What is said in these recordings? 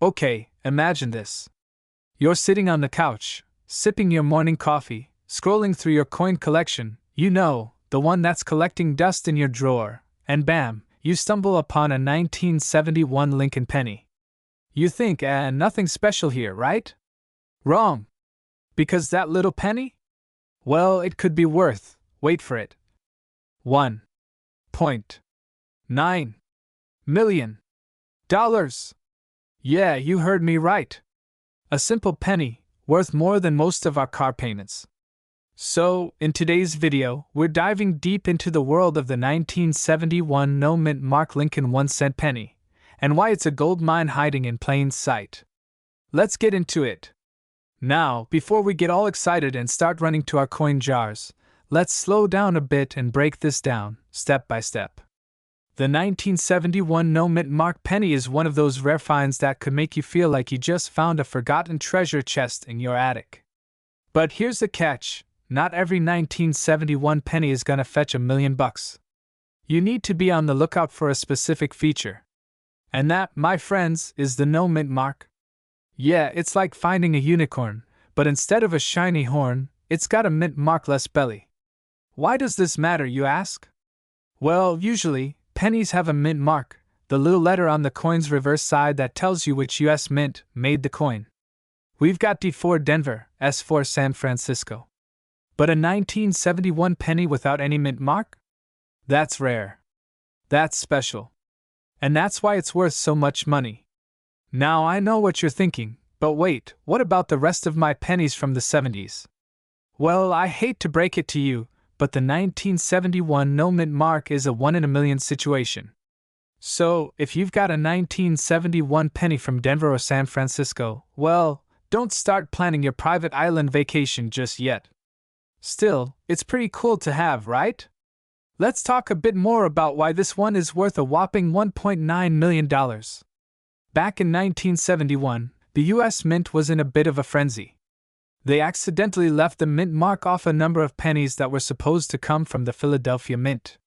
Okay, imagine this. You're sitting on the couch, sipping your morning coffee, scrolling through your coin collection, the one that's collecting dust in your drawer, and bam, you stumble upon a 1971 Lincoln penny. You think, nothing special here, right? Wrong. Because that little penny? Well, it could be worth, wait for it, $1.9 million. Yeah, you heard me right. A simple penny, worth more than most of our car payments. So, in today's video, we're diving deep into the world of the 1971 no-mint mark Lincoln 1-cent penny, and why it's a gold mine hiding in plain sight. Let's get into it. Now, before we get all excited and start running to our coin jars, let's slow down a bit and break this down, step by step. The 1971 no-mint mark penny is one of those rare finds that could make you feel like you just found a forgotten treasure chest in your attic. But here's the catch, not every 1971 penny is gonna fetch $1 million. You need to be on the lookout for a specific feature. And that, my friends, is the no-mint mark. Yeah, it's like finding a unicorn, but instead of a shiny horn, it's got a mint markless belly. Why does this matter, you ask? Well, usually, pennies have a mint mark, the little letter on the coin's reverse side that tells you which US mint made the coin. We've got D for Denver, S for San Francisco. But a 1971 penny without any mint mark? That's rare. That's special. And that's why it's worth so much money. Now I know what you're thinking, but wait, what about the rest of my pennies from the 70s? Well, I hate to break it to you, but the 1971 no-mint mark is a 1 in a million situation. So, if you've got a 1971 penny from Denver or San Francisco, well, don't start planning your private island vacation just yet. Still, it's pretty cool to have, right? Let's talk a bit more about why this one is worth a whopping $1.9 million. Back in 1971, the US Mint was in a bit of a frenzy. They accidentally left the mint mark off a number of pennies that were supposed to come from the Philadelphia Mint.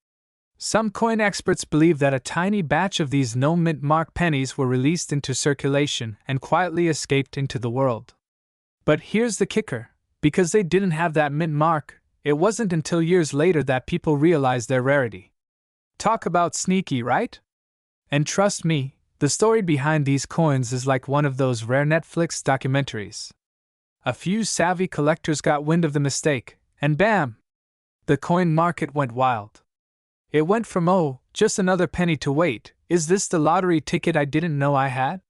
Some coin experts believe that a tiny batch of these no-mint mark pennies were released into circulation and quietly escaped into the world. But here's the kicker, because they didn't have that mint mark, it wasn't until years later that people realized their rarity. Talk about sneaky, right? And trust me, the story behind these coins is like one of those rare Netflix documentaries. A few savvy collectors got wind of the mistake, and bam! The coin market went wild. It went from, just another penny to wait, is this the lottery ticket I didn't know I had?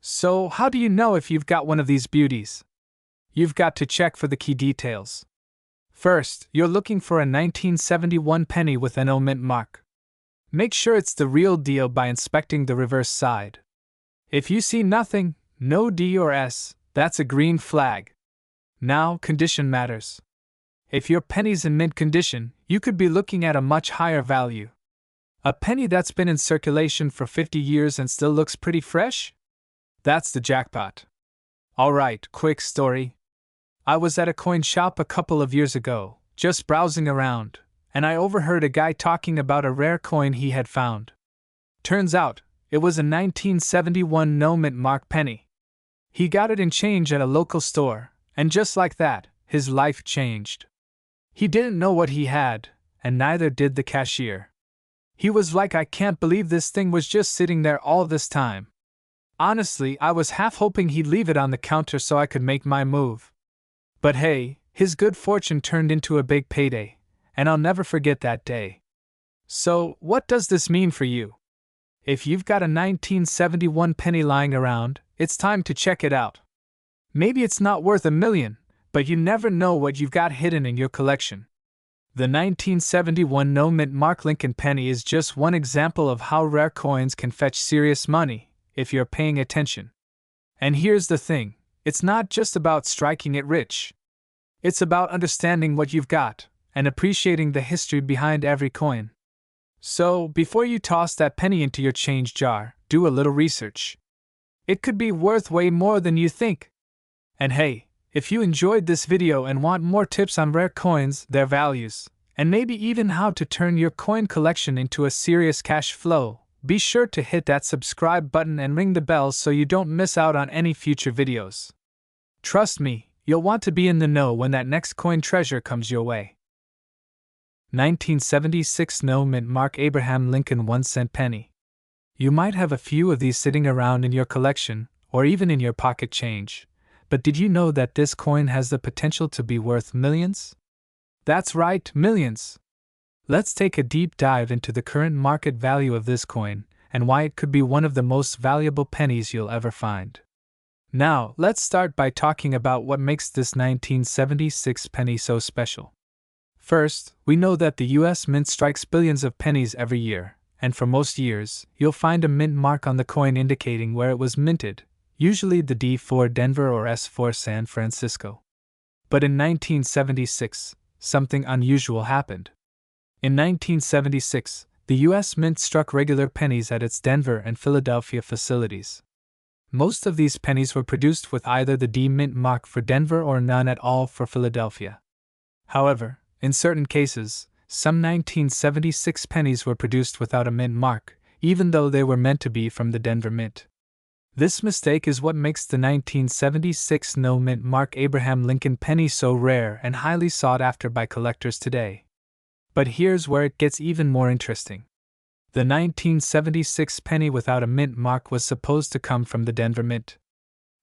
So, how do you know if you've got one of these beauties? You've got to check for the key details. First, you're looking for a 1971 penny with an O mint mark. Make sure it's the real deal by inspecting the reverse side. If you see nothing, no D or S, that's a green flag. Now, condition matters. If your penny's in mint condition, you could be looking at a much higher value. A penny that's been in circulation for 50 years and still looks pretty fresh? That's the jackpot. Alright, quick story. I was at a coin shop a couple of years ago, just browsing around, and I overheard a guy talking about a rare coin he had found. Turns out, it was a 1971 no-mint mark penny. He got it in change at a local store, and just like that, his life changed. He didn't know what he had, and neither did the cashier. He was like, I can't believe this thing was just sitting there all this time. Honestly, I was half hoping he'd leave it on the counter so I could make my move. But hey, his good fortune turned into a big payday, and I'll never forget that day. So, what does this mean for you? If you've got a 1971 penny lying around, it's time to check it out. Maybe it's not worth $1 million, but you never know what you've got hidden in your collection. The 1971 no-mint mark Lincoln penny is just one example of how rare coins can fetch serious money, if you're paying attention. And here's the thing, it's not just about striking it rich. It's about understanding what you've got, and appreciating the history behind every coin. So, before you toss that penny into your change jar, do a little research. It could be worth way more than you think. And hey, if you enjoyed this video and want more tips on rare coins, their values, and maybe even how to turn your coin collection into a serious cash flow, be sure to hit that subscribe button and ring the bell so you don't miss out on any future videos. Trust me, you'll want to be in the know when that next coin treasure comes your way. 1976 No Mint Mark Abraham Lincoln 1-cent penny. You might have a few of these sitting around in your collection, or even in your pocket change, but did you know that this coin has the potential to be worth millions? That's right, millions! Let's take a deep dive into the current market value of this coin, and why it could be one of the most valuable pennies you'll ever find. Now, let's start by talking about what makes this 1976 penny so special. First, we know that the US Mint strikes billions of pennies every year, and for most years, you'll find a mint mark on the coin indicating where it was minted, usually the D for Denver or S for San Francisco. But in 1976, something unusual happened. In 1976, the US Mint struck regular pennies at its Denver and Philadelphia facilities. Most of these pennies were produced with either the D Mint mark for Denver or none at all for Philadelphia. However, in certain cases, some 1976 pennies were produced without a mint mark, even though they were meant to be from the Denver Mint. This mistake is what makes the 1976 No Mint Mark Abraham Lincoln penny so rare and highly sought after by collectors today. But here's where it gets even more interesting. The 1976 penny without a mint mark was supposed to come from the Denver Mint.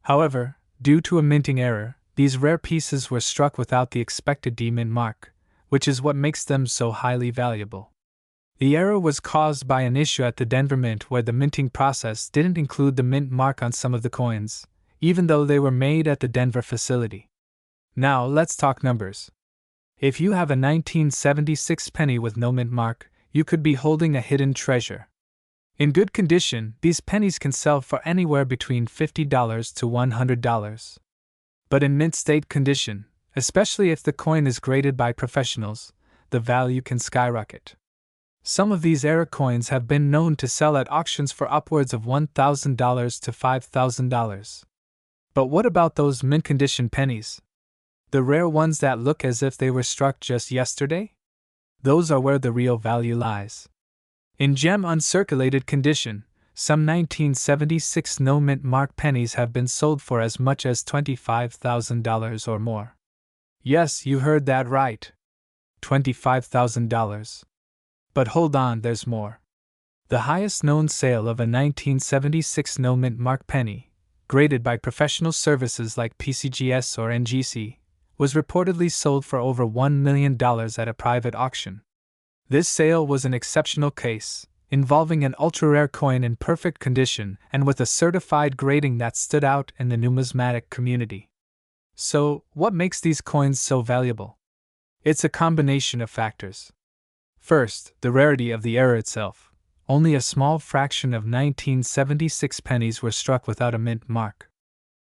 However, due to a minting error, these rare pieces were struck without the expected D Mint mark, which is what makes them so highly valuable. The error was caused by an issue at the Denver Mint where the minting process didn't include the mint mark on some of the coins, even though they were made at the Denver facility. Now let's talk numbers. If you have a 1976 penny with no mint mark, you could be holding a hidden treasure. In good condition, these pennies can sell for anywhere between $50 to $100. But in mint state condition, especially if the coin is graded by professionals, the value can skyrocket. Some of these error coins have been known to sell at auctions for upwards of $1,000 to $5,000. But what about those mint condition pennies? The rare ones that look as if they were struck just yesterday? Those are where the real value lies. In gem uncirculated condition, some 1976 no mint mark pennies have been sold for as much as $25,000 or more. Yes, you heard that right. $25,000. But hold on, there's more. The highest known sale of a 1976 no mint mark penny, graded by professional services like PCGS or NGC, was reportedly sold for over $1 million at a private auction. This sale was an exceptional case, involving an ultra-rare coin in perfect condition and with a certified grading that stood out in the numismatic community. So, what makes these coins so valuable? It's a combination of factors. First, the rarity of the error itself. Only a small fraction of 1976 pennies were struck without a mint mark.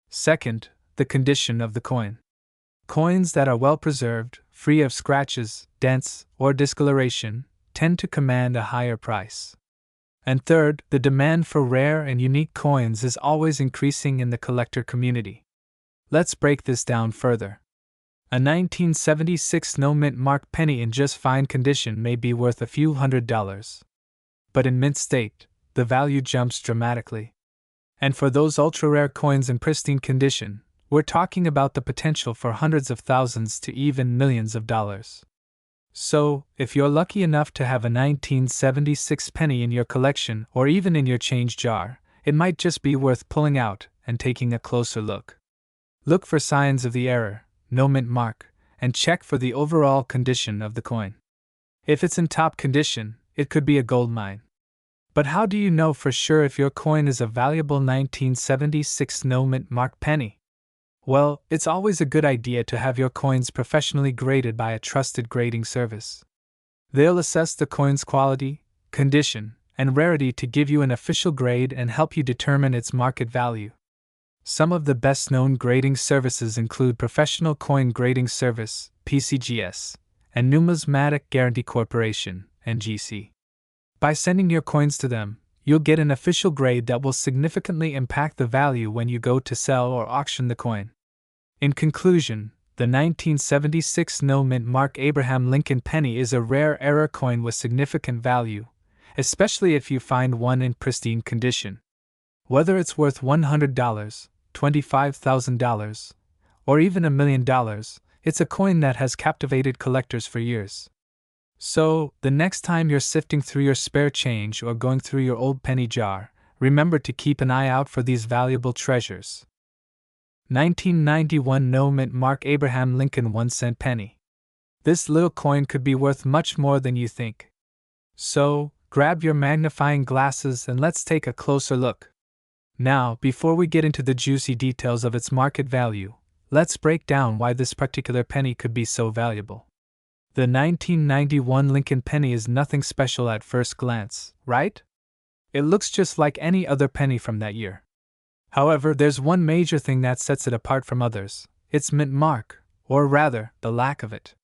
Second, the condition of the coin. Coins that are well preserved, free of scratches, dents, or discoloration, tend to command a higher price. And third, the demand for rare and unique coins is always increasing in the collector community. Let's break this down further. A 1976 no mint mark penny in just fine condition may be worth a few $100s. But in mint state, the value jumps dramatically. And for those ultra-rare coins in pristine condition, we're talking about the potential for hundreds of thousands to even millions of dollars. So, if you're lucky enough to have a 1976 penny in your collection or even in your change jar, it might just be worth pulling out and taking a closer look. Look for signs of the error, no mint mark, and check for the overall condition of the coin. If it's in top condition, it could be a gold mine. But how do you know for sure if your coin is a valuable 1976 no mint mark penny? Well, it's always a good idea to have your coins professionally graded by a trusted grading service. They'll assess the coin's quality, condition, and rarity to give you an official grade and help you determine its market value. Some of the best-known grading services include Professional Coin Grading Service, PCGS, and Numismatic Guarantee Corporation, NGC. By sending your coins to them, you'll get an official grade that will significantly impact the value when you go to sell or auction the coin. In conclusion, the 1976 no mint mark Abraham Lincoln penny is a rare error coin with significant value, especially if you find one in pristine condition. Whether it's worth $100, $25,000, or even $1 million, it's a coin that has captivated collectors for years. So, the next time you're sifting through your spare change or going through your old penny jar, remember to keep an eye out for these valuable treasures. 1991 No Mint Mark Abraham Lincoln 1-cent penny. This little coin could be worth much more than you think. So, grab your magnifying glasses and let's take a closer look. Now, before we get into the juicy details of its market value, let's break down why this particular penny could be so valuable. The 1991 Lincoln penny is nothing special at first glance, right? It looks just like any other penny from that year. However, there's one major thing that sets it apart from others: its mint mark, or rather, the lack of it.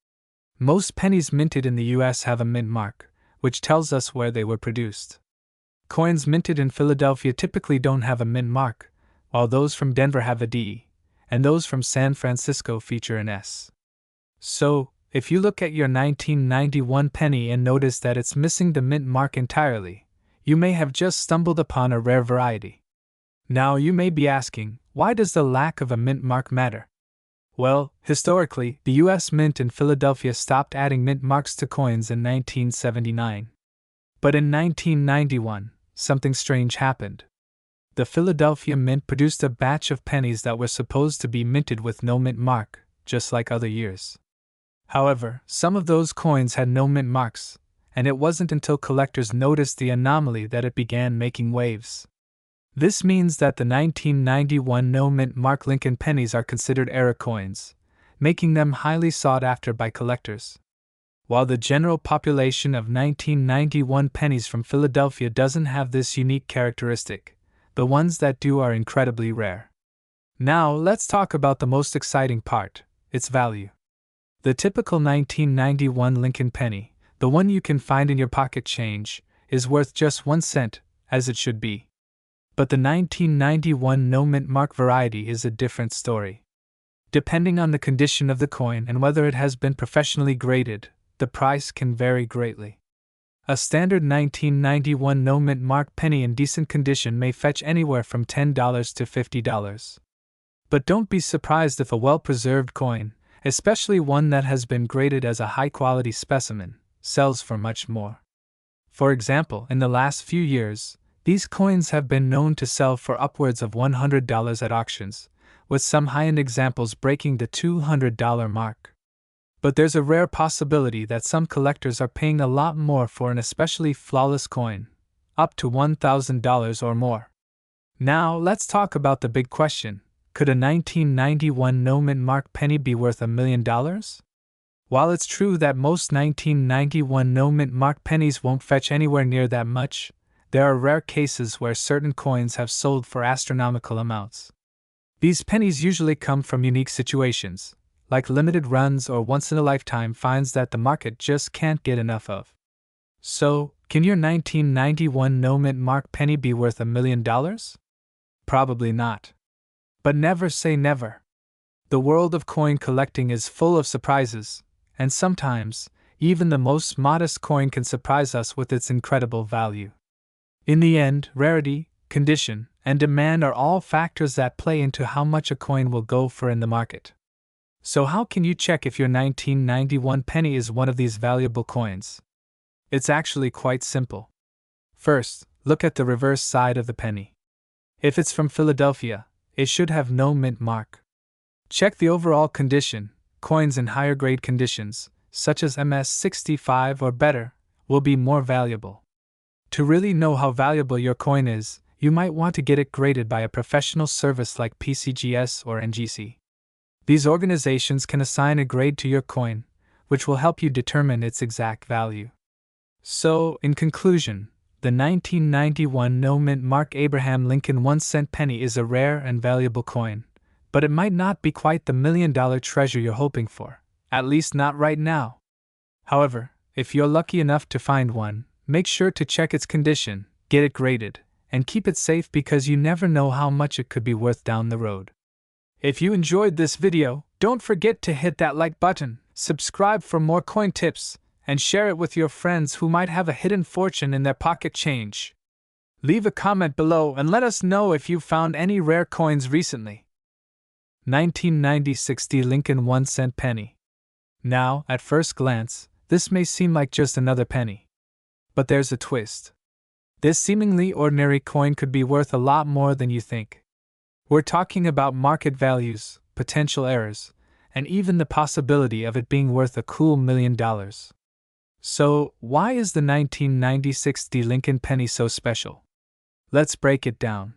Most pennies minted in the US have a mint mark, which tells us where they were produced. Coins minted in Philadelphia typically don't have a mint mark, while those from Denver have a D, and those from San Francisco feature an S. So, if you look at your 1991 penny and notice that it's missing the mint mark entirely, you may have just stumbled upon a rare variety. Now you may be asking, why does the lack of a mint mark matter? Well, historically, the US Mint in Philadelphia stopped adding mint marks to coins in 1979. But in 1991, something strange happened. The Philadelphia Mint produced a batch of pennies that were supposed to be minted with no mint mark, just like other years. However, some of those coins had no mint marks, and it wasn't until collectors noticed the anomaly that it began making waves. This means that the 1991 no mint mark Lincoln pennies are considered era coins, making them highly sought after by collectors. While the general population of 1991 pennies from Philadelphia doesn't have this unique characteristic, the ones that do are incredibly rare. Now let's talk about the most exciting part: its value. The typical 1991 Lincoln penny, the one you can find in your pocket change, is worth just 1 cent, as it should be. But the 1991 no mint mark variety is a different story. Depending on the condition of the coin and whether it has been professionally graded, the price can vary greatly. A standard 1991 no mint mark penny in decent condition may fetch anywhere from $10 to $50. But don't be surprised if a well-preserved coin, especially one that has been graded as a high-quality specimen, sells for much more. For example, in the last few years, these coins have been known to sell for upwards of $100 at auctions, with some high-end examples breaking the $200 mark. But there's a rare possibility that some collectors are paying a lot more for an especially flawless coin, up to $1,000 or more. Now let's talk about the big question: could a 1991 no mint mark penny be worth $1 million? While it's true that most 1991 no mint mark pennies won't fetch anywhere near that much, there are rare cases where certain coins have sold for astronomical amounts. These pennies usually come from unique situations, like limited runs or once-in-a-lifetime finds that the market just can't get enough of. So, can your 1991 no mint mark penny be worth $1 million? Probably not. But never say never. The world of coin collecting is full of surprises, and sometimes, even the most modest coin can surprise us with its incredible value. In the end, rarity, condition, and demand are all factors that play into how much a coin will go for in the market. So how can you check if your 1991 penny is one of these valuable coins? It's actually quite simple. First, look at the reverse side of the penny. If it's from Philadelphia, it should have no mint mark. Check the overall condition. Coins in higher grade conditions, such as MS65 or better, will be more valuable. To really know how valuable your coin is, you might want to get it graded by a professional service like PCGS or NGC. These organizations can assign a grade to your coin, which will help you determine its exact value. So, in conclusion, the 1991 no mint mark Abraham Lincoln 1-cent penny is a rare and valuable coin, but it might not be quite the $1 million treasure you're hoping for, at least not right now. However, if you're lucky enough to find one, make sure to check its condition, get it graded, and keep it safe because you never know how much it could be worth down the road. If you enjoyed this video, don't forget to hit that like button, subscribe for more coin tips, and share it with your friends who might have a hidden fortune in their pocket change. Leave a comment below and let us know if you've found any rare coins recently. 1990-60 Lincoln 1-cent penny. Now, at first glance, this may seem like just another penny. But there's a twist. This seemingly ordinary coin could be worth a lot more than you think. We're talking about market values, potential errors, and even the possibility of it being worth a cool $1 million. So, why is the 1990-60 Lincoln penny so special? Let's break it down.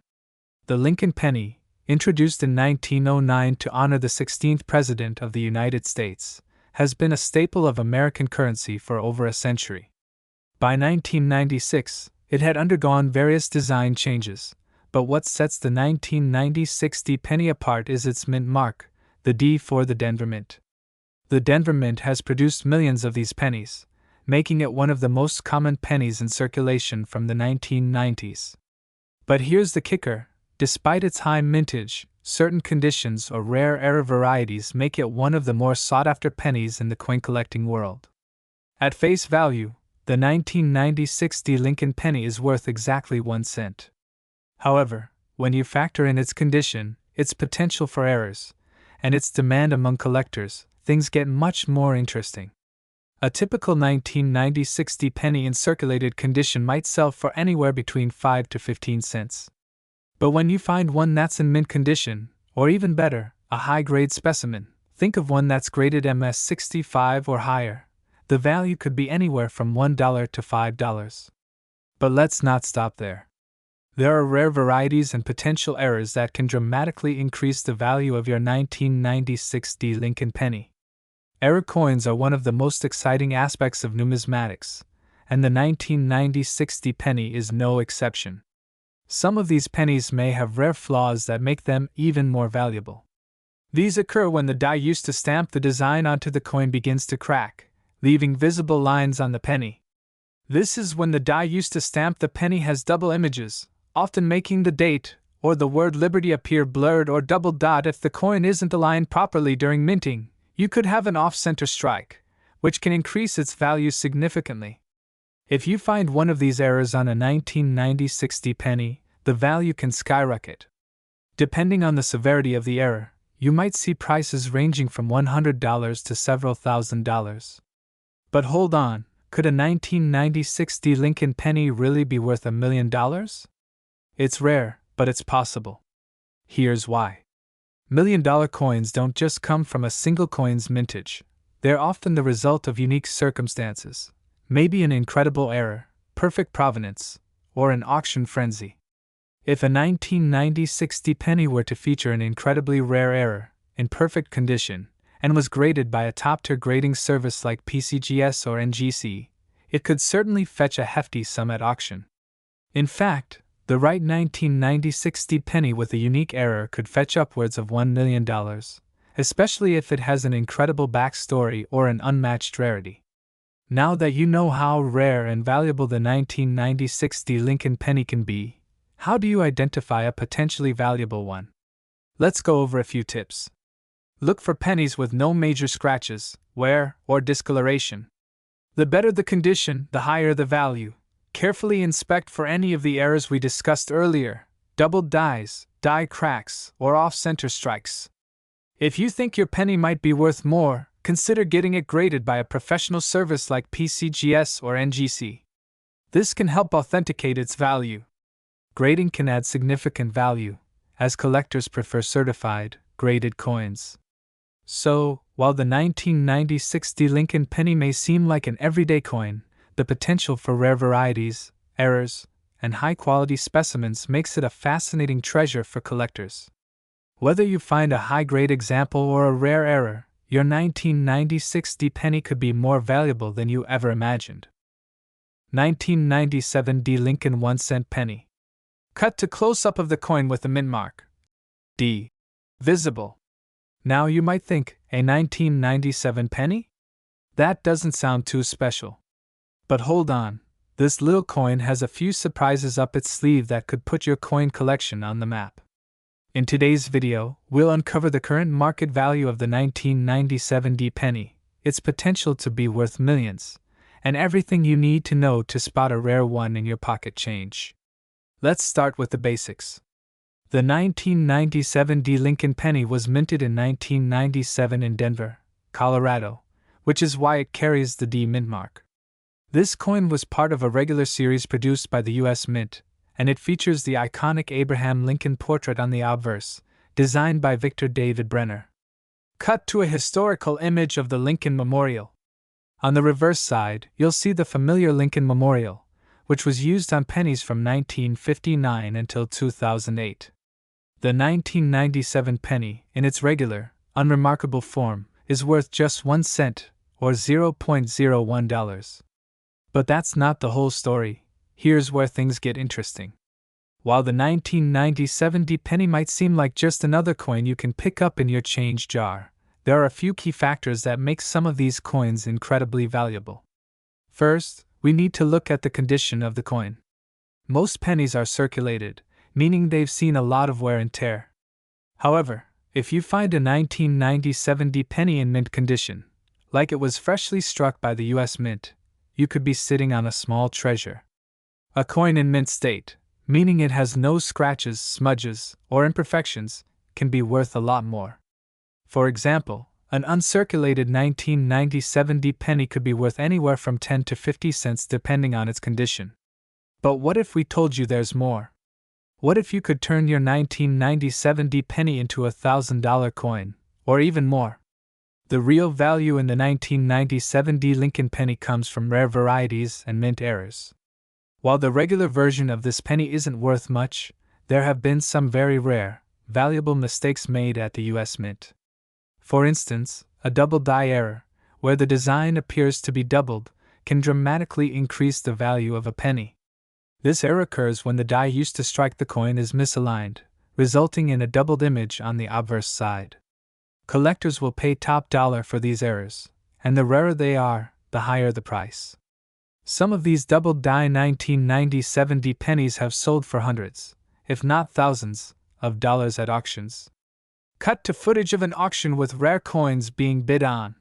The Lincoln penny, introduced in 1909 to honor the 16th President of the United States, has been a staple of American currency for over a century. By 1996, it had undergone various design changes, but what sets the 1990-60 penny apart is its mint mark, the D for the Denver Mint. The Denver Mint has produced millions of these pennies, making it one of the most common pennies in circulation from the 1990s. But here's the kicker: despite its high mintage, certain conditions or rare error varieties make it one of the more sought-after pennies in the coin collecting world. At face value, the 1990-60 Lincoln penny is worth exactly 1 cent. However, when you factor in its condition, its potential for errors, and its demand among collectors, things get much more interesting. A typical 1990-60 penny in circulated condition might sell for anywhere between 5 to 15 cents. But when you find one that's in mint condition, or even better, a high-grade specimen, think of one that's graded MS-65 or higher, the value could be anywhere from $1 to $5. But let's not stop there. There are rare varieties and potential errors that can dramatically increase the value of your 1990-60 Lincoln penny. Error coins are one of the most exciting aspects of numismatics, and the 1990-60 penny is no exception. Some of these pennies may have rare flaws that make them even more valuable. These occur when the die used to stamp the design onto the coin begins to crack, leaving visible lines on the penny. This is when the die used to stamp the penny has double images, often making the date or the word Liberty appear blurred or double dot. If the coin isn't aligned properly during minting, you could have an off-center strike, which can increase its value significantly. If you find one of these errors on a 1990-60 penny, the value can skyrocket. Depending on the severity of the error, you might see prices ranging from $100 to several $1,000s. But hold on, could a 1990-60 Lincoln penny really be worth $1 million? It's rare, but it's possible. Here's why. $1 million coins don't just come from a single coin's mintage. They're often the result of unique circumstances, maybe an incredible error, perfect provenance, or an auction frenzy. If a 1990-60 penny were to feature an incredibly rare error, in perfect condition, and was graded by a top-tier grading service like PCGS or NGC, it could certainly fetch a hefty sum at auction. In fact, the right 1990-60 penny with a unique error could fetch upwards of $1 million, especially if it has an incredible backstory or an unmatched rarity. Now that you know how rare and valuable the 1990-60 Lincoln penny can be, how do you identify a potentially valuable one? Let's go over a few tips. Look for pennies with no major scratches, wear, or discoloration. The better the condition, the higher the value. Carefully inspect for any of the errors we discussed earlier: doubled dies, die cracks, or off-center strikes. If you think your penny might be worth more, consider getting it graded by a professional service like PCGS or NGC. This can help authenticate its value. Grading can add significant value, as collectors prefer certified, graded coins. So, while the 1990-60 Lincoln penny may seem like an everyday coin, the potential for rare varieties, errors, and high-quality specimens makes it a fascinating treasure for collectors. Whether you find a high-grade example or a rare error, your 1990-60 penny could be more valuable than you ever imagined. 1997 D Lincoln 1-cent penny. Cut to close-up of the coin with the mint mark D visible. Now you might think, a 1997 penny? That doesn't sound too special. But hold on, this little coin has a few surprises up its sleeve that could put your coin collection on the map. In today's video, we'll uncover the current market value of the 1997 D penny, its potential to be worth millions, and everything you need to know to spot a rare one in your pocket change. Let's start with the basics. The 1997 D Lincoln penny was minted in 1997 in Denver, Colorado, which is why it carries the D mint mark. This coin was part of a regular series produced by the U.S. Mint, and it features the iconic Abraham Lincoln portrait on the obverse, designed by Victor David Brenner. Cut to a historical image of the Lincoln Memorial. On the reverse side, you'll see the familiar Lincoln Memorial, which was used on pennies from 1959 until 2008. The 1997 penny, in its regular, unremarkable form, is worth just 1 cent, or $0.01. But that's not the whole story. Here's where things get interesting. While the 1997 D penny might seem like just another coin you can pick up in your change jar, there are a few key factors that make some of these coins incredibly valuable. First, we need to look at the condition of the coin. Most pennies are circulated, meaning they've seen a lot of wear and tear. However, if you find a 1997 D penny in mint condition, like it was freshly struck by the U.S. Mint, you could be sitting on a small treasure. A coin in mint state, meaning it has no scratches, smudges, or imperfections, can be worth a lot more. For example, an uncirculated 1997 D penny could be worth anywhere from 10 to 50 cents depending on its condition. But what if we told you there's more? What if you could turn your 1997 D penny into a $1,000 coin, or even more? The real value in the 1997 D Lincoln penny comes from rare varieties and mint errors. While the regular version of this penny isn't worth much, there have been some very rare, valuable mistakes made at the U.S. Mint. For instance, a double die error, where the design appears to be doubled, can dramatically increase the value of a penny. This error occurs when the die used to strike the coin is misaligned, resulting in a doubled image on the obverse side. Collectors will pay top dollar for these errors, and the rarer they are, the higher the price. Some of these doubled die 1997 D pennies have sold for hundreds, if not thousands, of dollars at auctions. Cut to footage of an auction with rare coins being bid on.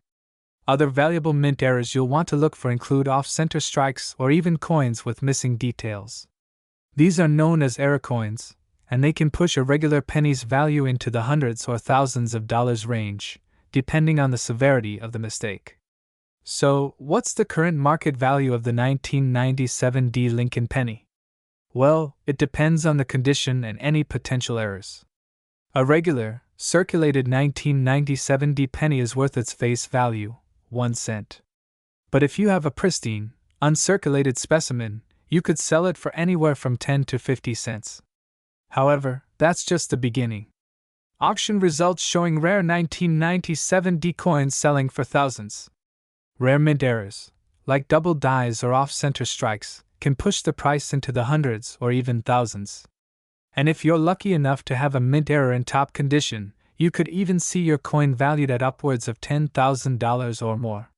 Other valuable mint errors you'll want to look for include off-center strikes or even coins with missing details. These are known as error coins, and they can push a regular penny's value into the hundreds or thousands of dollars range, depending on the severity of the mistake. So, what's the current market value of the 1997 D Lincoln penny? Well, it depends on the condition and any potential errors. A regular, circulated 1997 D penny is worth its face value, 1 cent. But if you have a pristine, uncirculated specimen, you could sell it for anywhere from 10 to 50 cents. However, that's just the beginning. Auction results showing rare 1997 D coins selling for thousands. Rare mint errors, like double dies or off-center strikes, can push the price into the hundreds or even thousands. And if you're lucky enough to have a mint error in top condition, you could even see your coin valued at upwards of $10,000 or more.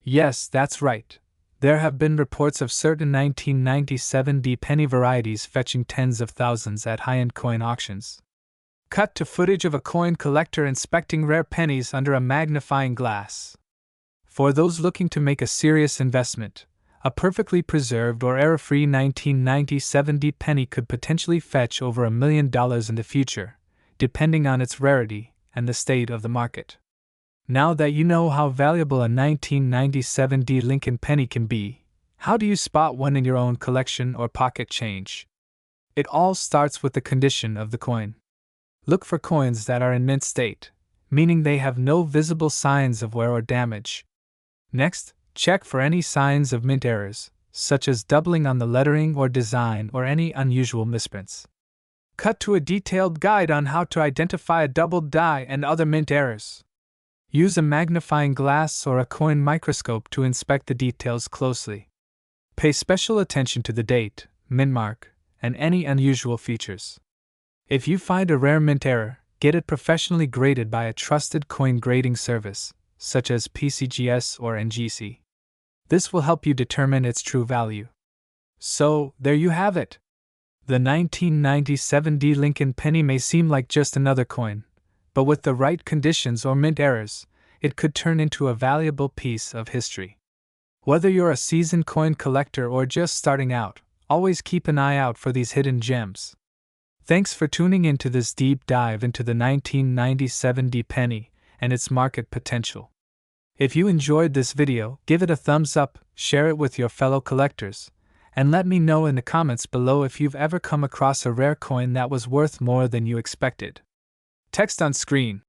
Yes, that's right. There have been reports of certain 1997 D penny varieties fetching tens of thousands at high-end coin auctions. Cut to footage of a coin collector inspecting rare pennies under a magnifying glass. For those looking to make a serious investment, a perfectly preserved or error-free 1997 D penny could potentially fetch over $1 million in the future, depending on its rarity and the state of the market. Now that you know how valuable a 1997 D Lincoln penny can be, how do you spot one in your own collection or pocket change? It all starts with the condition of the coin. Look for coins that are in mint state, meaning they have no visible signs of wear or damage. Next, check for any signs of mint errors, such as doubling on the lettering or design or any unusual misprints. Cut to a detailed guide on how to identify a doubled die and other mint errors. Use a magnifying glass or a coin microscope to inspect the details closely. Pay special attention to the date, mint mark, and any unusual features. If you find a rare mint error, get it professionally graded by a trusted coin grading service, such as PCGS or NGC. This will help you determine its true value. So, there you have it. The 1997 D Lincoln penny may seem like just another coin, but with the right conditions or mint errors, it could turn into a valuable piece of history. Whether you're a seasoned coin collector or just starting out, always keep an eye out for these hidden gems. Thanks for tuning in to this deep dive into the 1997 penny and its market potential. If you enjoyed this video, give it a thumbs up, share it with your fellow collectors, and let me know in the comments below if you've ever come across a rare coin that was worth more than you expected. Text on screen.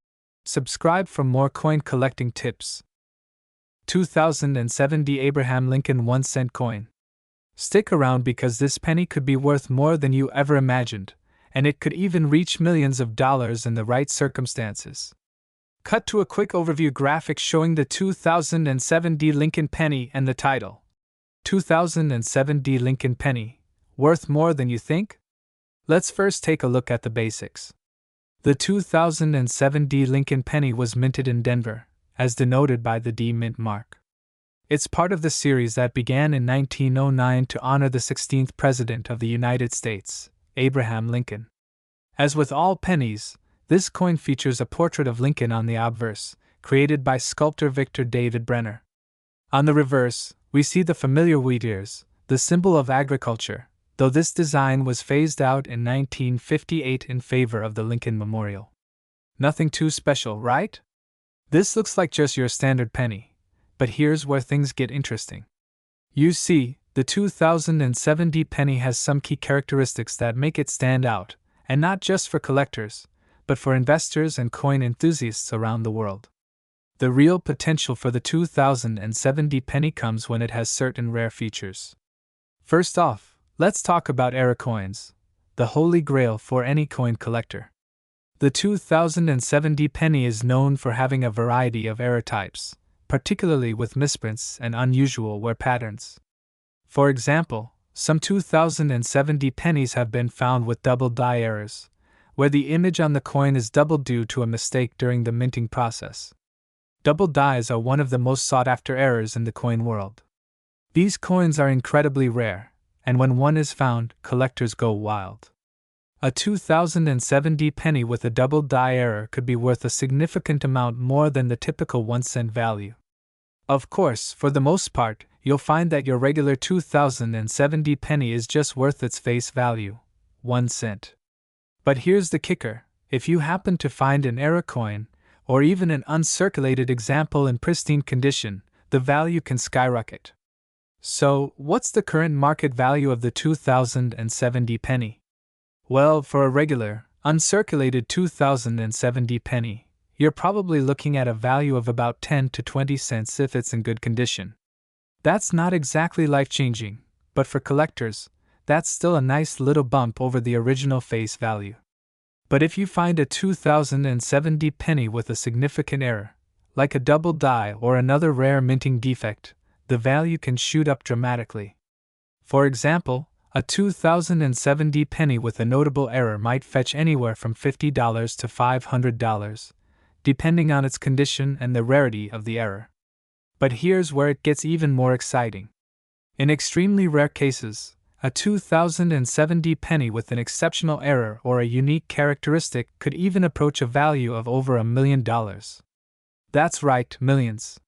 Subscribe for more coin collecting tips. 2007 Abraham Lincoln 1-cent coin. Stick around because this penny could be worth more than you ever imagined, and it could even reach millions of dollars in the right circumstances. Cut to a quick overview graphic showing the 2007 Lincoln penny and the title. 2007 Lincoln penny, worth more than you think? Let's first take a look at the basics. The 2007 Lincoln penny was minted in Denver, as denoted by the D mint mark. It's part of the series that began in 1909 to honor the 16th President of the United States, Abraham Lincoln. As with all pennies, this coin features a portrait of Lincoln on the obverse, created by sculptor Victor David Brenner. On the reverse, we see the familiar wheat ears, the symbol of agriculture, though this design was phased out in 1958 in favor of the Lincoln Memorial. Nothing too special, right? This looks like just your standard penny, but here's where things get interesting. You see, the 2007 penny has some key characteristics that make it stand out, and not just for collectors, but for investors and coin enthusiasts around the world. The real potential for the 2007 penny comes when it has certain rare features. First off, let's talk about era coins, the holy grail for any coin collector. The 2007 penny is known for having a variety of era types, particularly with misprints and unusual wear patterns. For example, some 2007 pennies have been found with double die errors, where the image on the coin is doubled due to a mistake during the minting process. Double dies are one of the most sought-after errors in the coin world. These coins are incredibly rare, and when one is found, collectors go wild. A 2007 penny with a double die error could be worth a significant amount more than the typical 1-cent value. Of course, for the most part, you'll find that your regular 2007 penny is just worth its face value, 1 cent. But here's the kicker: if you happen to find an error coin, or even an uncirculated example in pristine condition, the value can skyrocket. So, what's the current market value of the 2007 penny? Well, for a regular, uncirculated 2007 penny, you're probably looking at a value of about 10 to 20 cents if it's in good condition. That's not exactly life-changing, but for collectors, that's still a nice little bump over the original face value. But if you find a 2007 penny with a significant error, like a double die or another rare minting defect, the value can shoot up dramatically. For example, a 2007 penny with a notable error might fetch anywhere from $50 to $500, depending on its condition and the rarity of the error. But here's where it gets even more exciting. In extremely rare cases, a 2007 penny with an exceptional error or a unique characteristic could even approach a value of over $1 million. That's right, millions.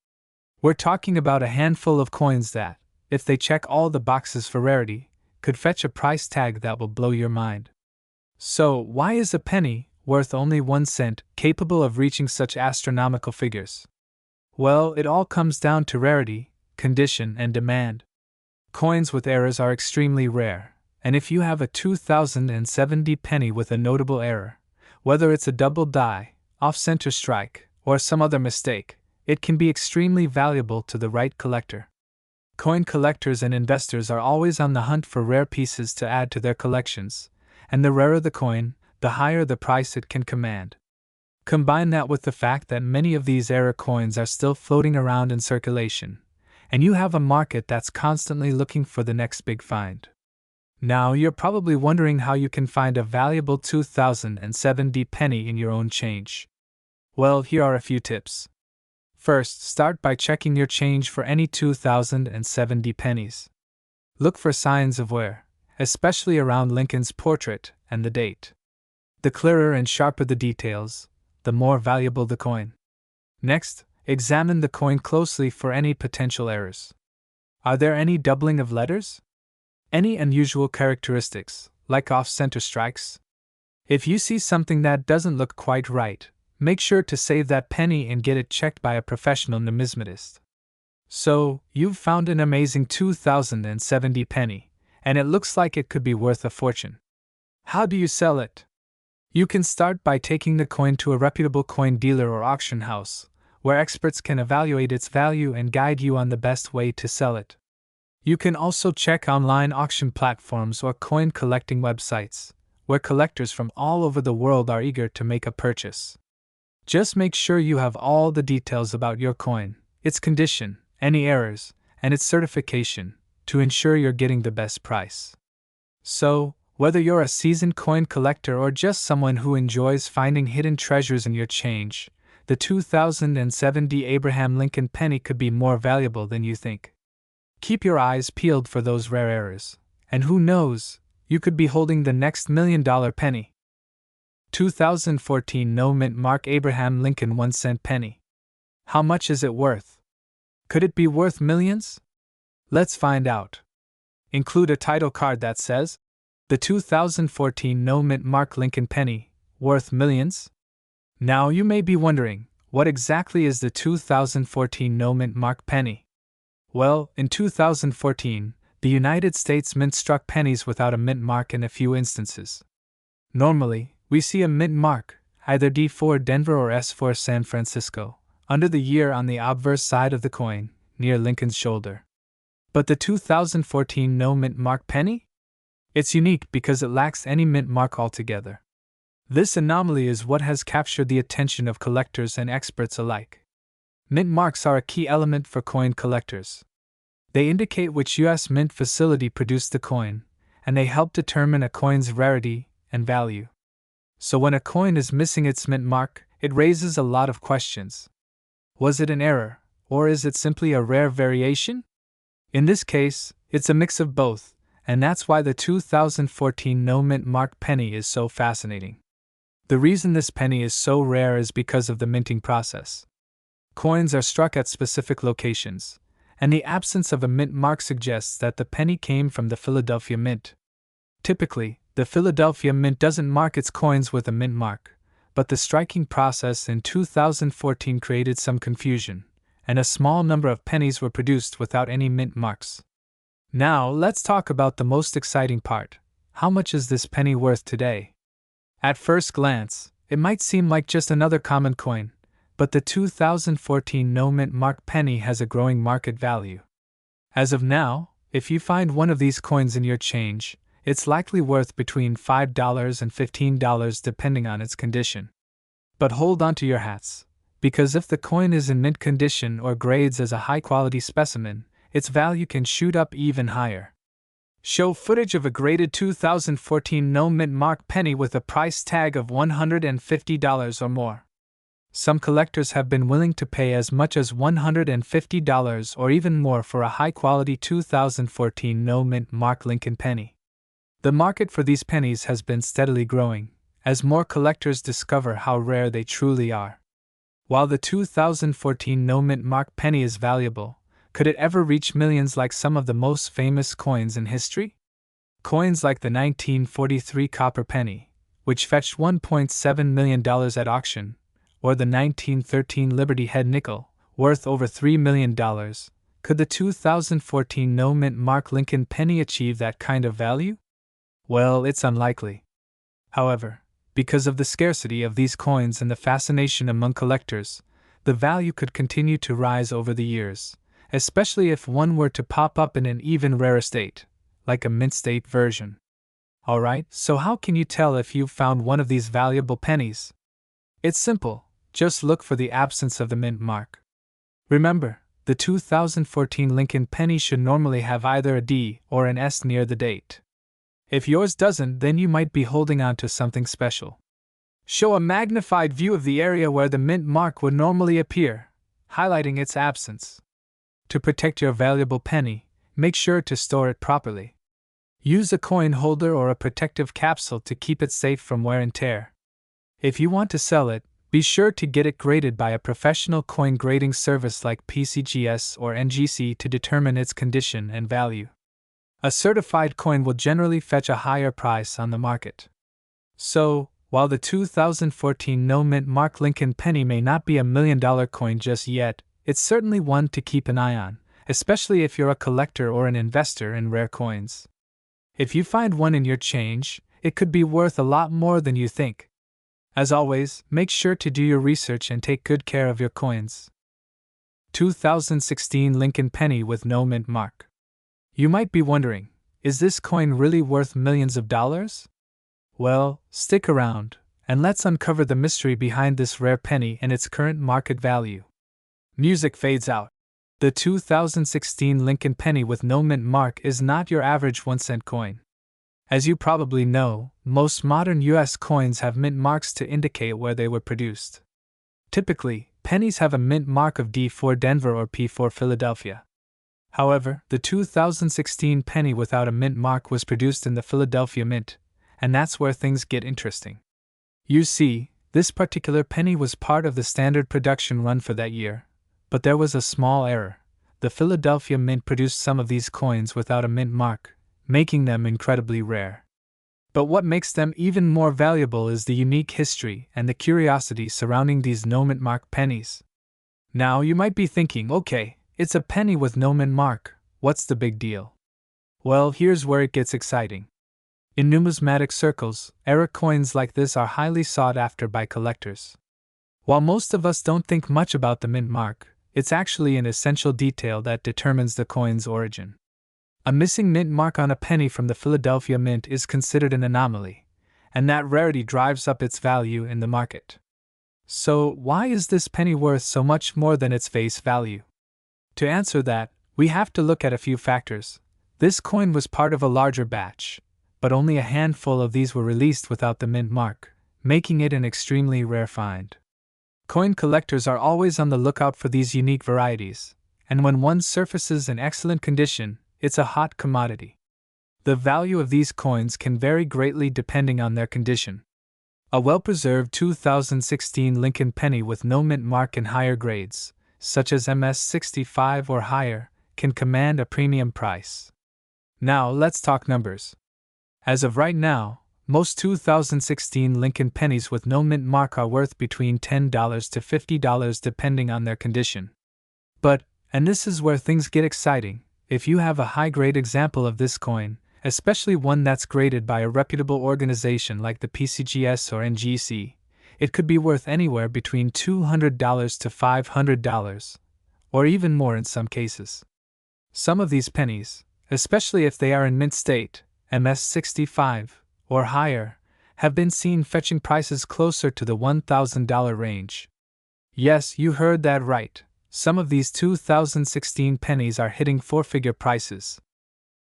We're talking about a handful of coins that, if they check all the boxes for rarity, could fetch a price tag that will blow your mind. So, why is a penny, worth only 1 cent, capable of reaching such astronomical figures? Well, it all comes down to rarity, condition, and demand. Coins with errors are extremely rare, and if you have a 2007 penny with a notable error, whether it's a double die, off-center strike, or some other mistake, it can be extremely valuable to the right collector. Coin collectors and investors are always on the hunt for rare pieces to add to their collections, and the rarer the coin, the higher the price it can command. Combine that with the fact that many of these error coins are still floating around in circulation, and you have a market that's constantly looking for the next big find. Now you're probably wondering how you can find a valuable 2007 penny in your own change. Well, here are a few tips. First, start by checking your change for any 2007 pennies. Look for signs of wear, especially around Lincoln's portrait and the date. The clearer and sharper the details, the more valuable the coin. Next, examine the coin closely for any potential errors. Are there any doubling of letters? Any unusual characteristics, like off-center strikes? If you see something that doesn't look quite right, make sure to save that penny and get it checked by a professional numismatist. So, you've found an amazing 2070 penny, and it looks like it could be worth a fortune. How do you sell it? You can start by taking the coin to a reputable coin dealer or auction house, where experts can evaluate its value and guide you on the best way to sell it. You can also check online auction platforms or coin collecting websites, where collectors from all over the world are eager to make a purchase. Just make sure you have all the details about your coin, its condition, any errors, and its certification, to ensure you're getting the best price. So, whether you're a seasoned coin collector or just someone who enjoys finding hidden treasures in your change, the 2070 Abraham Lincoln penny could be more valuable than you think. Keep your eyes peeled for those rare errors, and who knows, you could be holding the next $1 million penny. 2014 No Mint Mark Abraham Lincoln 1-cent penny. How much is it worth? Could it be worth millions? Let's find out. Include a title card that says, "The 2014 No Mint Mark Lincoln penny, worth millions?" Now you may be wondering, what exactly is the 2014 No Mint Mark penny? Well, in 2014, the United States Mint struck pennies without a mint mark in a few instances. Normally, we see a mint mark, either D for Denver or S for San Francisco, under the year on the obverse side of the coin, near Lincoln's shoulder. But the 2014 No Mint Mark penny? It's unique because it lacks any mint mark altogether. This anomaly is what has captured the attention of collectors and experts alike. Mint marks are a key element for coin collectors. They indicate which U.S. mint facility produced the coin, and they help determine a coin's rarity and value. So when a coin is missing its mint mark, it raises a lot of questions. Was it an error, or is it simply a rare variation? In this case, it's a mix of both, and that's why the 2014 No Mint Mark penny is so fascinating. The reason this penny is so rare is because of the minting process. Coins are struck at specific locations, and the absence of a mint mark suggests that the penny came from the Philadelphia Mint. Typically, the Philadelphia Mint doesn't mark its coins with a mint mark, but the striking process in 2014 created some confusion, and a small number of pennies were produced without any mint marks. Now, let's talk about the most exciting part. How much is this penny worth today? At first glance, it might seem like just another common coin, but the 2014 No Mint Mark penny has a growing market value. As of now, if you find one of these coins in your change, it's likely worth between $5 and $15 depending on its condition. But hold on to your hats, because if the coin is in mint condition or grades as a high-quality specimen, its value can shoot up even higher. Show footage of a graded 2014 No Mint Mark penny with a price tag of $150 or more. Some collectors have been willing to pay as much as $150 or even more for a high-quality 2014 No Mint Mark Lincoln penny. The market for these pennies has been steadily growing, as more collectors discover how rare they truly are. While the 2014 No Mint Mark penny is valuable, could it ever reach millions like some of the most famous coins in history? Coins like the 1943 copper penny, which fetched $1.7 million at auction, or the 1913 Liberty Head nickel, worth over $3 million, could the 2014 No Mint Mark Lincoln penny achieve that kind of value? Well, it's unlikely. However, because of the scarcity of these coins and the fascination among collectors, the value could continue to rise over the years, especially if one were to pop up in an even rarer state, like a mint state version. Alright, so how can you tell if you've found one of these valuable pennies? It's simple. Just look for the absence of the mint mark. Remember, the 2014 Lincoln penny should normally have either a D or an S near the date. If yours doesn't, then you might be holding on to something special. Show a magnified view of the area where the mint mark would normally appear, highlighting its absence. To protect your valuable penny, make sure to store it properly. Use a coin holder or a protective capsule to keep it safe from wear and tear. If you want to sell it, Be sure to get it graded by a professional coin grading service like PCGS or NGC to determine its condition and value. A certified coin will generally fetch a higher price on the market. So, while the 2014 no mint mark Lincoln penny may not be $1 million coin just yet, it's certainly one to keep an eye on, especially if you're a collector or an investor in rare coins. If you find one in your change, it could be worth a lot more than you think. As always, make sure to do your research and take good care of your coins. 2016 Lincoln penny with no mint mark. You might be wondering, is this coin really worth millions of dollars? Well, stick around, and let's uncover the mystery behind this rare penny and its current market value. Music fades out. The 2016 Lincoln penny with no mint mark is not your average 1-cent coin. As you probably know, most modern US coins have mint marks to indicate where they were produced. Typically, pennies have a mint mark of D for Denver or P for Philadelphia. However, the 2016 penny without a mint mark was produced in the Philadelphia Mint, and that's where things get interesting. You see, this particular penny was part of the standard production run for that year, but there was a small error. The Philadelphia Mint produced some of these coins without a mint mark, making them incredibly rare. But what makes them even more valuable is the unique history and the curiosity surrounding these no mint mark pennies. Now you might be thinking, okay, it's a penny with no mint mark, what's the big deal? Well, here's where it gets exciting. In numismatic circles, era coins like this are highly sought after by collectors. While most of us don't think much about the mint mark, it's actually an essential detail that determines the coin's origin. A missing mint mark on a penny from the Philadelphia Mint is considered an anomaly, and that rarity drives up its value in the market. So, why is this penny worth so much more than its face value? To answer that, we have to look at a few factors. This coin was part of a larger batch, but only a handful of these were released without the mint mark, making it an extremely rare find. Coin collectors are always on the lookout for these unique varieties, and when one surfaces in excellent condition, it's a hot commodity. The value of these coins can vary greatly depending on their condition. A well-preserved 2016 Lincoln penny with no mint mark in higher grades, such as MS65 or higher, can command a premium price. Now let's talk numbers. As of right now, most 2016 Lincoln pennies with no mint mark are worth between $10 to $50 depending on their condition. But, and this is where things get exciting, if you have a high-grade example of this coin, especially one that's graded by a reputable organization like the PCGS or NGC, it could be worth anywhere between $200 to $500, or even more in some cases. Some of these pennies, especially if they are in mint state, MS65, or higher, have been seen fetching prices closer to the $1,000 range. Yes, you heard that right. Some of these 2016 pennies are hitting four-figure prices.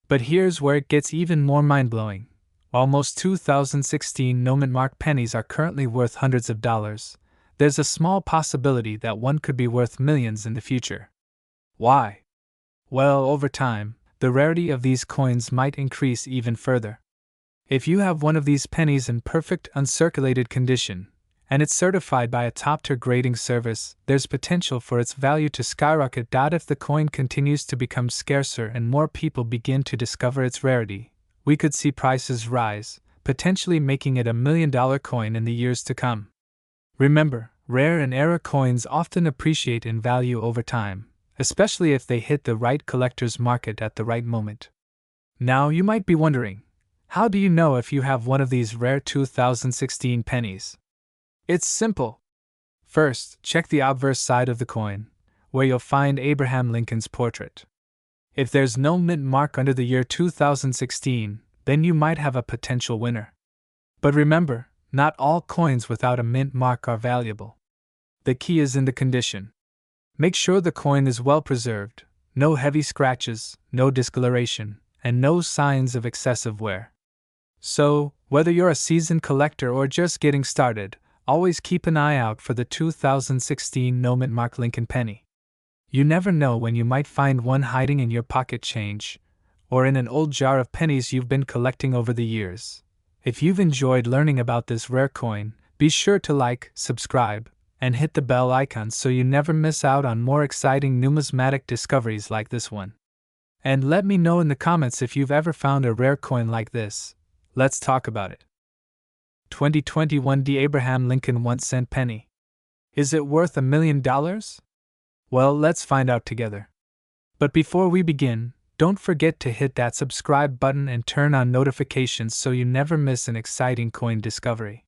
But here's where it gets even more mind-blowing. While most 2016 no mint mark pennies are currently worth hundreds of dollars, there's a small possibility that one could be worth millions in the future. Why? Well, over time, the rarity of these coins might increase even further. If you have one of these pennies in perfect uncirculated condition, and it's certified by a top-tier grading service, there's potential for its value to skyrocket. If the coin continues to become scarcer and more people begin to discover its rarity, we could see prices rise, potentially making it $1 million coin in the years to come. Remember, rare and era coins often appreciate in value over time, especially if they hit the right collector's market at the right moment. Now you might be wondering, how do you know if you have one of these rare 2016 pennies? It's simple. First, check the obverse side of the coin, where you'll find Abraham Lincoln's portrait. If there's no mint mark under the year 2016, then you might have a potential winner. But remember, not all coins without a mint mark are valuable. The key is in the condition. Make sure the coin is well preserved, no heavy scratches, no discoloration, and no signs of excessive wear. So, whether you're a seasoned collector or just getting started, always keep an eye out for the 2016 no mint mark Lincoln penny. You never know when you might find one hiding in your pocket change, or in an old jar of pennies you've been collecting over the years. If you've enjoyed learning about this rare coin, be sure to like, subscribe, and hit the bell icon so you never miss out on more exciting numismatic discoveries like this one. And let me know in the comments if you've ever found a rare coin like this. Let's talk about it. 2021 D. Abraham Lincoln 1-cent penny. Is it worth $1 million? Well, let's find out together. But before we begin, don't forget to hit that subscribe button and turn on notifications so you never miss an exciting coin discovery.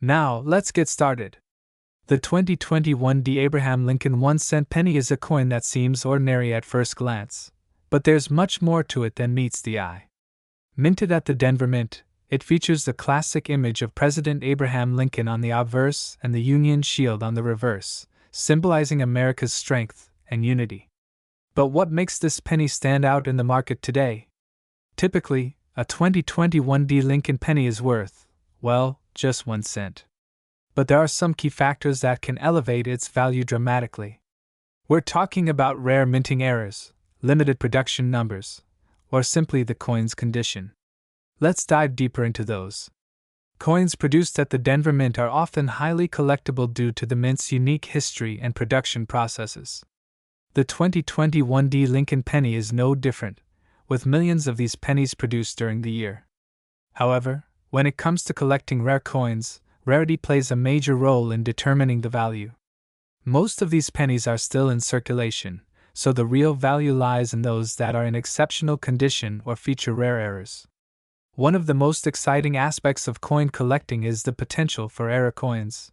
Now, let's get started. The 2021 D. Abraham Lincoln 1-cent penny is a coin that seems ordinary at first glance, but there's much more to it than meets the eye. Minted at the Denver Mint, it features the classic image of President Abraham Lincoln on the obverse and the Union shield on the reverse, symbolizing America's strength and unity. But what makes this penny stand out in the market today? Typically, a 2021 D. Lincoln penny is worth, well, just 1 cent. But there are some key factors that can elevate its value dramatically. We're talking about rare minting errors, limited production numbers, or simply the coin's condition. Let's dive deeper into those. Coins produced at the Denver Mint are often highly collectible due to the mint's unique history and production processes. The 2021 D. Lincoln penny is no different, with millions of these pennies produced during the year. However, when it comes to collecting rare coins, rarity plays a major role in determining the value. Most of these pennies are still in circulation, so the real value lies in those that are in exceptional condition or feature rare errors. One of the most exciting aspects of coin collecting is the potential for error coins.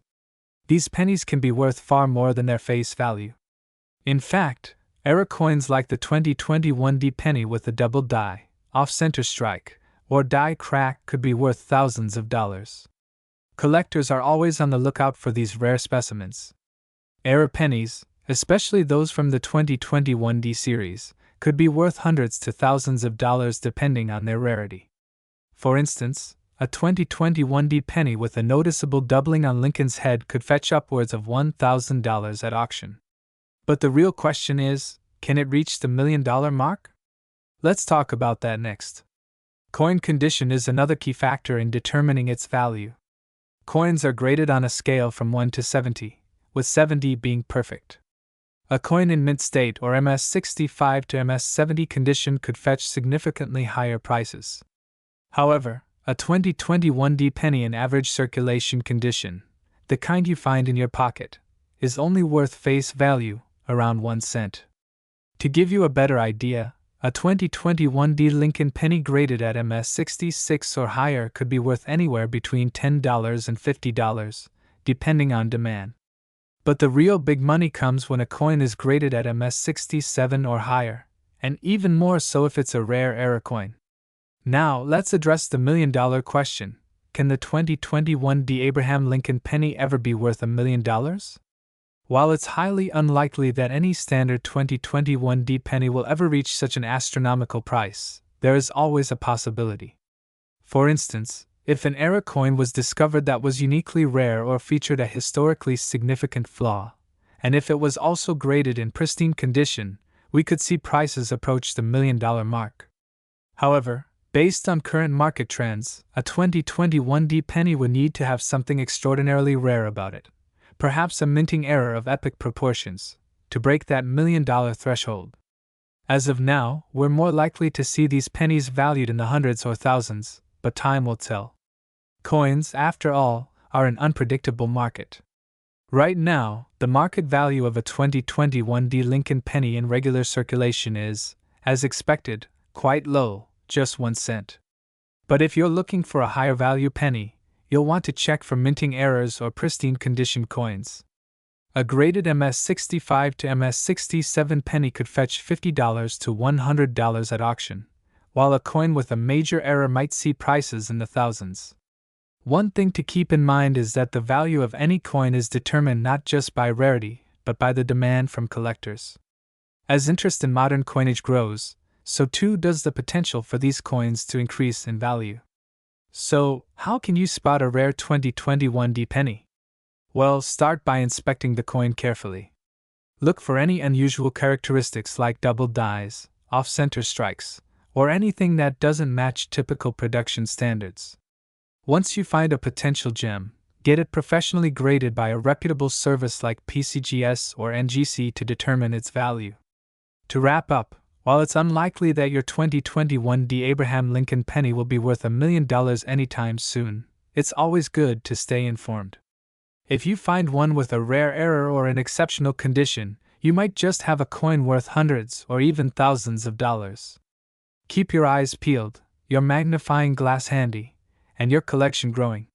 These pennies can be worth far more than their face value. In fact, error coins like the 2021 D penny with a double die, off-center strike, or die crack could be worth thousands of dollars. Collectors are always on the lookout for these rare specimens. Error pennies, especially those from the 2021 D series, could be worth hundreds to thousands of dollars depending on their rarity. For instance, a 2021 D penny with a noticeable doubling on Lincoln's head could fetch upwards of $1,000 at auction. But the real question is, can it reach the $1 million mark? Let's talk about that next. Coin condition is another key factor in determining its value. Coins are graded on a scale from 1 to 70, with 70 being perfect. A coin in mint state or MS 65 to MS 70 condition could fetch significantly higher prices. However, a 2021 D penny in average circulation condition, the kind you find in your pocket, is only worth face value, around 1 cent. To give you a better idea, a 2021 D Lincoln penny graded at MS 66 or higher could be worth anywhere between $10 and $50, depending on demand. But the real big money comes when a coin is graded at MS 67 or higher, and even more so if it's a rare error coin. Now, let's address the $1 million question. Can the 2021 D Abraham Lincoln penny ever be worth $1 million? While it's highly unlikely that any standard 2021 D penny will ever reach such an astronomical price, there is always a possibility. For instance, if an error coin was discovered that was uniquely rare or featured a historically significant flaw, and if it was also graded in pristine condition, we could see prices approach the $1 million mark. However, based on current market trends, a 2021 D penny would need to have something extraordinarily rare about it. Perhaps a minting error of epic proportions, to break that $1 million threshold. As of now, we're more likely to see these pennies valued in the hundreds or thousands, but time will tell. Coins, after all, are an unpredictable market. Right now, the market value of a 2021 D Lincoln penny in regular circulation is, as expected, quite low, just 1 cent. But if you're looking for a higher value penny, you'll want to check for minting errors or pristine condition coins. A graded MS 65 to MS 67 penny could fetch $50 to $100 at auction, while a coin with a major error might see prices in the thousands. One thing to keep in mind is that the value of any coin is determined not just by rarity, but by the demand from collectors. As interest in modern coinage grows, so too does the potential for these coins to increase in value. So, how can you spot a rare 2021 D penny? Well, start by inspecting the coin carefully. Look for any unusual characteristics like double dies, off-center strikes, or anything that doesn't match typical production standards. Once you find a potential gem, Get it professionally graded by a reputable service like PCGS or NGC to determine its value. To wrap up, while it's unlikely that your 2021 D. Abraham Lincoln penny will be worth $1 million anytime soon, it's always good to stay informed. If you find one with a rare error or in exceptional condition, you might just have a coin worth hundreds or even thousands of dollars. Keep your eyes peeled, your magnifying glass handy, and your collection growing.